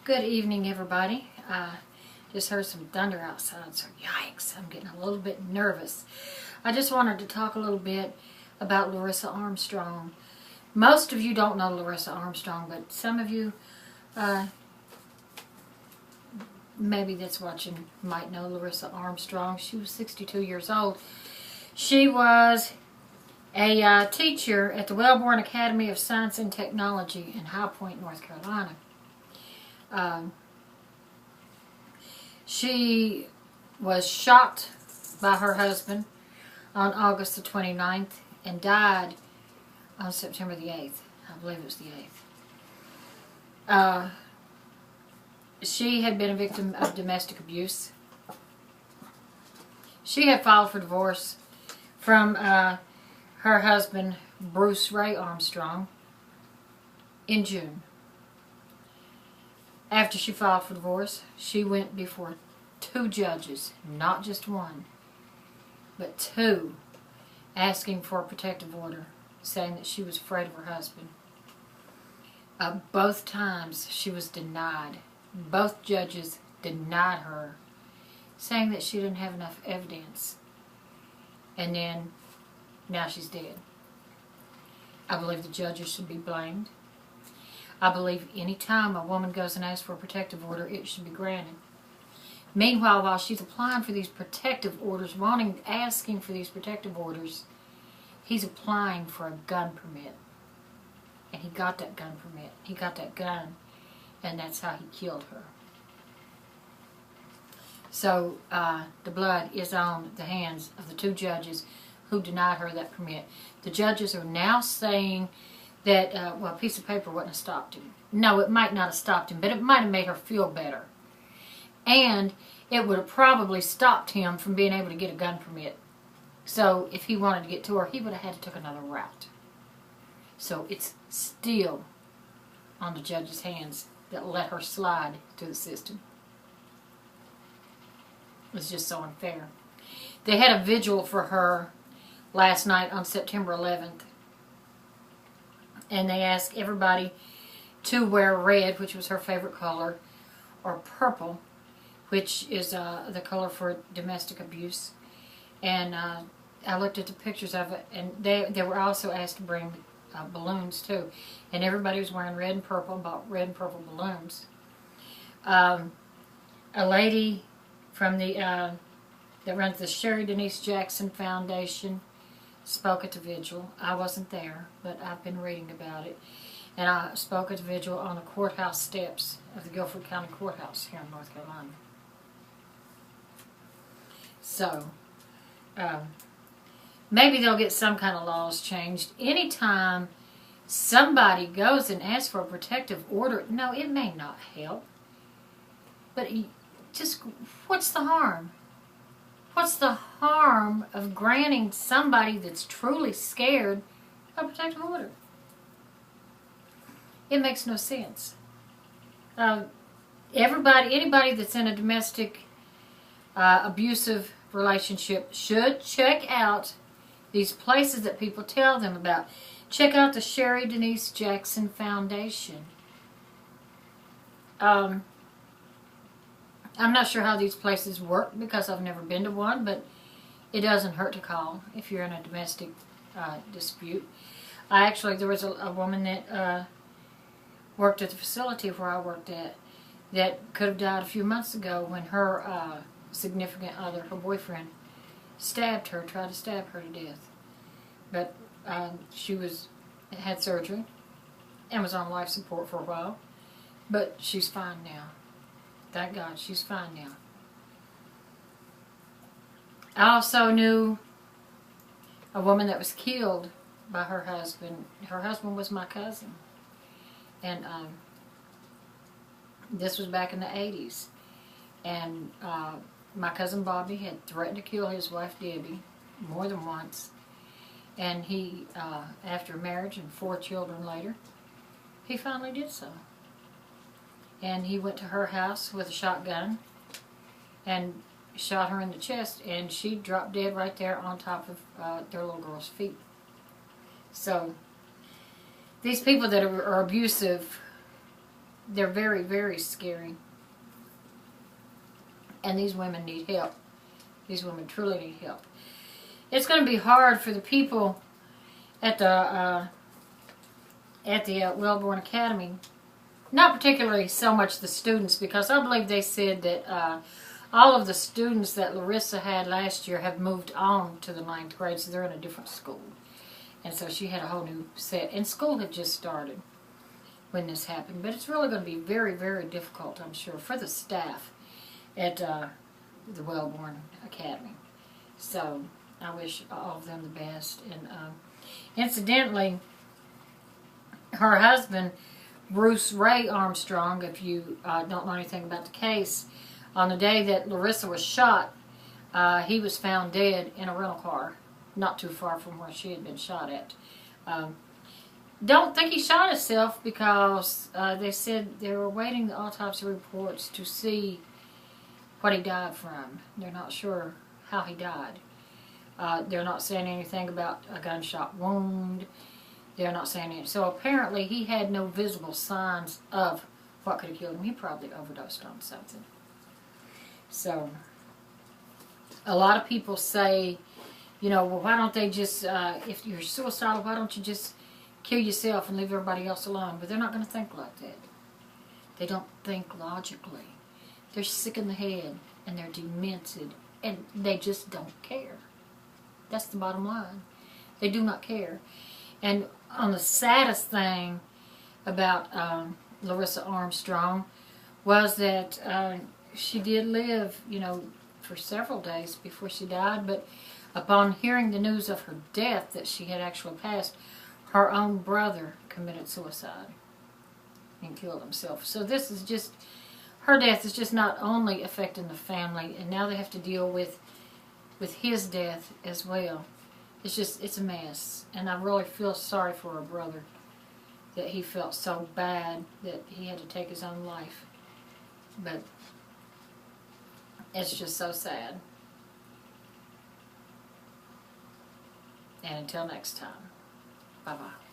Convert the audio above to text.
Good evening, everybody. Just heard some thunder outside, so yikes, I'm getting a little bit nervous. I just wanted to talk a little bit about Laurrissa Armstrong. Most of you don't know Laurrissa Armstrong, but some of you, maybe that's watching, might know Laurrissa Armstrong. She was 62 years old. She was a teacher at the Wellborn Academy of Science and Technology in High Point, North Carolina. She was shot by her husband on August the 29th and died on September the 8th. I believe it was the 8th. She had been a victim of domestic abuse. She had filed for divorce from her husband, Bruce Ray Armstrong, in June. After she filed for divorce, she went before 2 judges, not just one, but 2, asking for a protective order, saying that she was afraid of her husband. Both times she was denied. Both judges denied her, saying that she didn't have enough evidence. And then, now she's dead. I believe the judges should be blamed. I believe any time a woman goes and asks for a protective order, it should be granted. Meanwhile, while she's applying for these protective orders, asking for these protective orders, he's applying for a gun permit. And he got that gun permit. He got that gun, and that's how he killed her. So, the blood is on the hands of the 2 judges who denied her that permit. The judges are now saying that, well, a piece of paper wouldn't have stopped him. No, it might not have stopped him, but it might have made her feel better. And it would have probably stopped him from being able to get a gun permit. So if he wanted to get to her, he would have had to take another route. So it's still on the judge's hands that let her slide through the system. It's just so unfair. They had a vigil for her last night on September 11th. And they asked everybody to wear red, which was her favorite color, or purple, which is the color for domestic abuse. And I looked at the pictures of it, and they were also asked to bring balloons too. And everybody was wearing red and purple, bought red and purple balloons. A lady from the that runs the Sherry Denise Jackson Foundation spoke at the vigil. I wasn't there, but I've been reading about it. And I spoke at the vigil on the courthouse steps of the Guilford County Courthouse here in North Carolina. So, maybe they'll get some kind of laws changed. Anytime somebody goes and asks for a protective order, no, it may not help. But just, what's the harm? What's the harm of granting somebody that's truly scared a protective order? It makes no sense. Anybody that's in a domestic abusive relationship should check out these places that people tell them about. Check out the Sherry Denise Jackson Foundation. I'm not sure how these places work because I've never been to one, but it doesn't hurt to call if you're in a domestic dispute. There was a woman that worked at the facility where I worked at that could have died a few months ago when her significant other, her boyfriend, tried to stab her to death. But she had surgery and was on life support for a while, but she's fine now. Thank God, she's fine now. I also knew a woman that was killed by her husband. Her husband was my cousin. And this was back in the 80s. And my cousin Bobby had threatened to kill his wife Debbie more than once. And he, after marriage and 4 children later, he finally did so. And he went to her house with a shotgun and shot her in the chest, and she dropped dead right there on top of their little girl's feet. So these people that are abusive they're very, very scary. And these women need help. These women truly need help. It's going to be hard for the people at the Wellborn Academy. Not particularly so much the students, because I believe they said that all of the students that Laurrissa had last year have moved on to the 9th grade, so they're in a different school. And so she had a whole new set. And school had just started when this happened. But it's really going to be very, very difficult, I'm sure, for the staff at the Wellborn Academy. So I wish all of them the best. And incidentally, her husband, Bruce Ray Armstrong, if you don't know anything about the case, on the day that Laurrissa was shot, he was found dead in a rental car, not too far from where she had been shot at. Don't think he shot himself, because they said they were waiting the autopsy reports to see what he died from. They're not sure how he died. They're not saying anything about a gunshot wound. They're not saying anything. So apparently he had no visible signs of what could have killed him. He probably overdosed on something. So a lot of people say, you know, well, why don't they just, if you're suicidal, why don't you just kill yourself and leave everybody else alone? But they're not going to think like that. They don't think logically. They're sick in the head, and they're demented, and they just don't care. That's the bottom line. They do not care. And on the saddest thing about Laurrissa Armstrong was that she did live, you know, for several days before she died, but upon hearing the news of her death, that she had actually passed, her own brother committed suicide and killed himself. So this is just, her death is just not only affecting the family, and now they have to deal with his death as well. It's just, it's a mess. And I really feel sorry for her brother, that he felt so bad that he had to take his own life. But it's just so sad. And until next time, bye-bye.